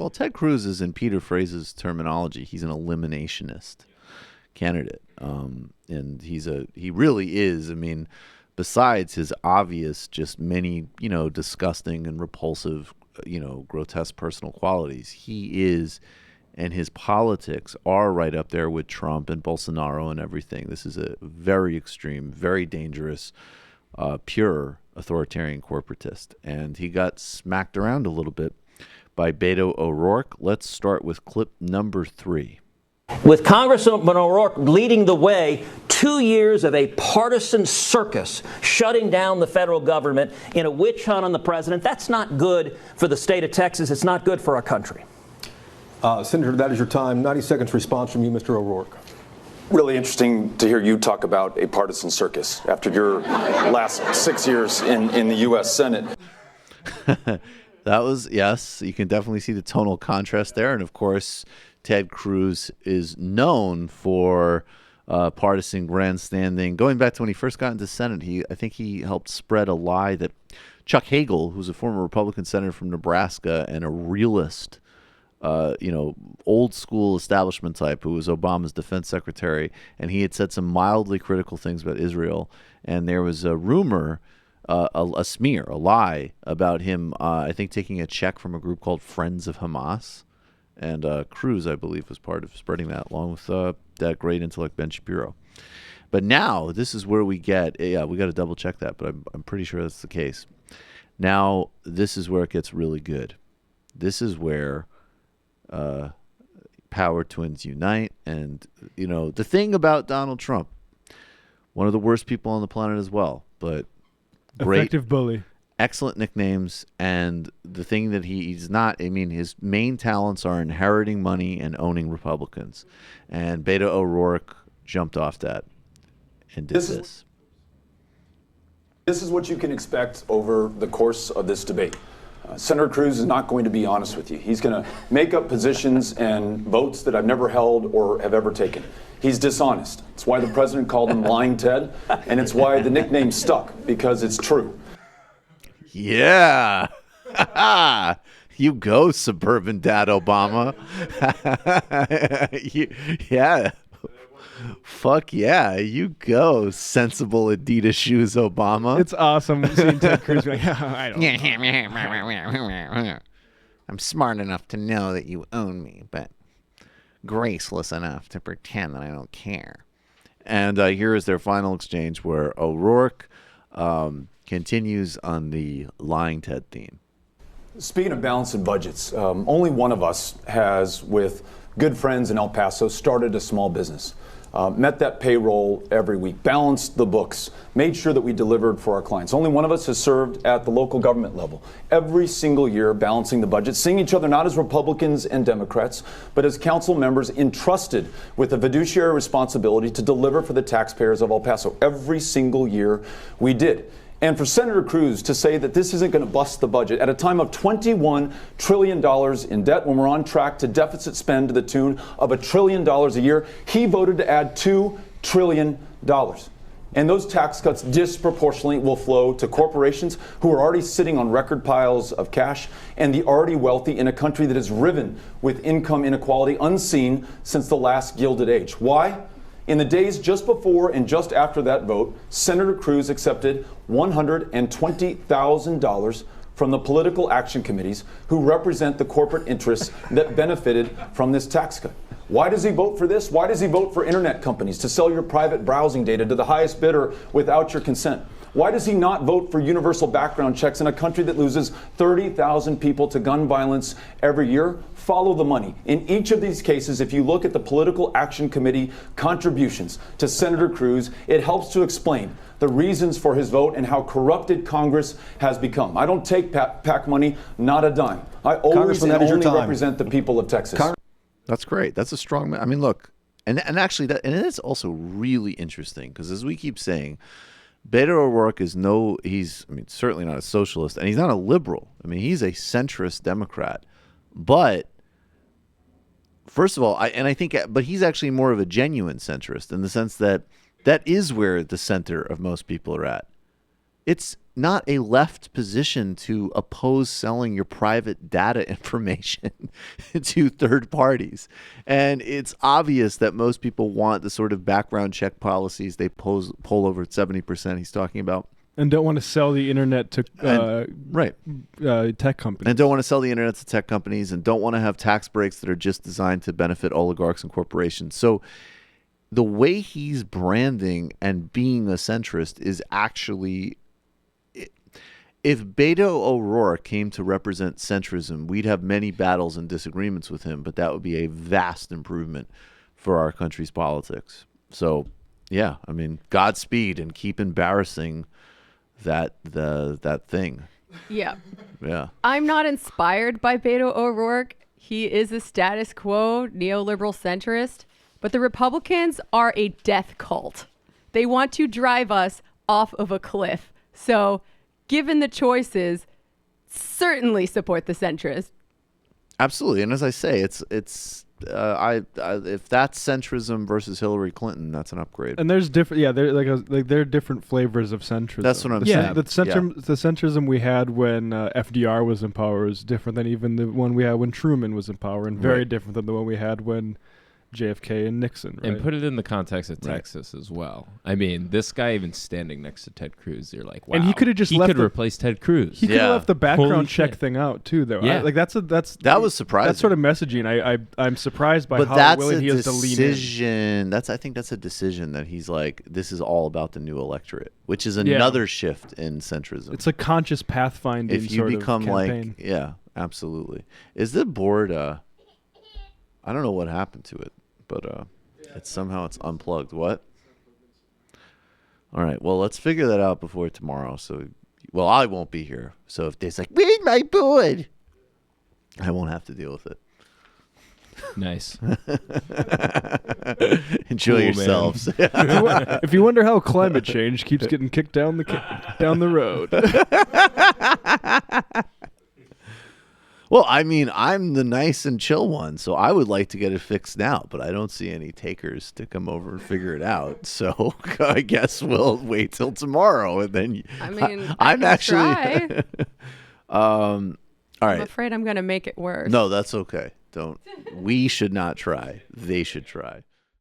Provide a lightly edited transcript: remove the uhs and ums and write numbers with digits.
Well, Ted Cruz is, in Peter Phrase's terminology, he's an eliminationist candidate. And he really is. I mean, besides his obvious, just many, disgusting and repulsive, grotesque personal qualities, he is, and his politics are right up there with Trump and Bolsonaro and everything. This is a very extreme, very dangerous, pure authoritarian corporatist. And he got smacked around a little bit by Beto O'Rourke. Let's start with clip number 3. With Congressman O'Rourke leading the way, 2 years of a partisan circus shutting down the federal government in a witch hunt on the president, that's not good for the state of Texas. It's not good for our country. Senator, that is your time. 90 seconds response from you, Mr. O'Rourke. Really interesting to hear you talk about a partisan circus after your last 6 years in the U.S. Senate. That was, yes, you can definitely see the tonal contrast there. And of course, Ted Cruz is known for partisan grandstanding. Going back to when he first got into Senate, I think he helped spread a lie that Chuck Hagel, who's a former Republican senator from Nebraska and a realist, old school establishment type who was Obama's defense secretary, and he had said some mildly critical things about Israel. And there was a rumor, a smear, a lie about him, I think, taking a check from a group called Friends of Hamas. And Cruz, I believe, was part of spreading that, along with that great intellect, Ben Shapiro. But now, this is where we get, we got to double check that, but I'm pretty sure that's the case. Now, this is where it gets really good. This is where power twins unite. And, the thing about Donald Trump, one of the worst people on the planet as well, but great. Effective bully. Excellent nicknames, and the thing that he's not, his main talents are inheriting money and owning Republicans. And Beto O'Rourke jumped off that and did this. This is what you can expect over the course of this debate. Senator Cruz is not going to be honest with you. He's going to make up positions and votes that I've never held or have ever taken. He's dishonest. It's why the president called him Lying Ted, and it's why the nickname stuck, because it's true. Yeah. You go, suburban dad Obama. Yeah. Fuck yeah. You go, sensible Adidas shoes Obama. It's awesome seeing Ted Cruz be like, I don't know. I'm smart enough to know that you own me, but graceless enough to pretend that I don't care. And here is their final exchange where O'Rourke continues on the lying Ted theme. Speaking of balancing budgets, only one of us has, with good friends in El Paso, started a small business. Met that payroll every week, balanced the books, made sure that we delivered for our clients. Only one of us has served at the local government level, every single year balancing the budget, seeing each other not as Republicans and Democrats, but as council members entrusted with a fiduciary responsibility to deliver for the taxpayers of El Paso. Every single year we did. And for Senator Cruz to say that this isn't going to bust the budget at a time of $21 trillion in debt, when we're on track to deficit spend to the tune of $1 trillion a year, he voted to add $2 trillion. And those tax cuts disproportionately will flow to corporations who are already sitting on record piles of cash and the already wealthy in a country that is riven with income inequality unseen since the last Gilded Age. Why? In the days just before and just after that vote, Senator Cruz accepted $120,000 from the political action committees who represent the corporate interests that benefited from this tax cut. Why does he vote for this? Why does he vote for internet companies to sell your private browsing data to the highest bidder without your consent? Why does he not vote for universal background checks in a country that loses 30,000 people to gun violence every year? Follow the money. In each of these cases, if you look at the Political Action Committee contributions to Senator Cruz, it helps to explain the reasons for his vote and how corrupted Congress has become. I don't take PAC money, not a dime. I always and only represent the people of Texas. That's great. That's a strong. Look, and actually that, and it's also really interesting because as we keep saying, Beto O'Rourke is he's certainly not a socialist, and he's not a liberal. He's a centrist Democrat. But first of all, but he's actually more of a genuine centrist in the sense that is where the center of most people are at. it's not a left position to oppose selling your private data information to third parties. And it's obvious that most people want the sort of background check policies they poll over at 70% he's talking about. And don't want to sell the internet to tech companies. And don't want to sell the internet to tech companies, and don't want to have tax breaks that are just designed to benefit oligarchs and corporations. So the way he's branding and being a centrist is actually, if Beto O'Rourke came to represent centrism, we'd have many battles and disagreements with him, but that would be a vast improvement for our country's politics. So, yeah, I mean, Godspeed, and keep embarrassing that thing. Yeah. Yeah. I'm not inspired by Beto O'Rourke. He is a status quo neoliberal centrist, but the Republicans are a death cult. They want to drive us off of a cliff. So, given the choices, certainly support the centrist. Absolutely. And as I say, it's if that's centrism versus Hillary Clinton, that's an upgrade. And there's different, there are different flavors of centrism. That's what I'm saying. The centrism we had when FDR was in power is different than even the one we had when Truman was in power, and very different than the one we had when JFK and Nixon. Right? And put it in the context of Texas as well. I mean, this guy even standing next to Ted Cruz, you're like, wow. And he could have just replace Ted Cruz. He could have left the background check thing out too, though. Yeah. That was surprising. That sort of messaging, I'm surprised by how willing he is to lean in. I think that's a decision that he's like, this is all about the new electorate, which is another shift in centrism. It's a conscious pathfinding. If you become campaign. Absolutely. Is the board? I don't know what happened to it, but it's unplugged. What? All right. Well, let's figure that out before tomorrow. So, I won't be here. So if there's like, where's my board? I won't have to deal with it. Nice. Enjoy yourselves. If you wonder how climate change keeps getting kicked down the road. Well, I mean, I'm the nice and chill one, so I would like to get it fixed now, but I don't see any takers to come over and figure it out. So I guess we'll wait till tomorrow, and then I'm actually try. All right. I'm afraid I'm going to make it worse. No, that's okay. We should not try. They should try.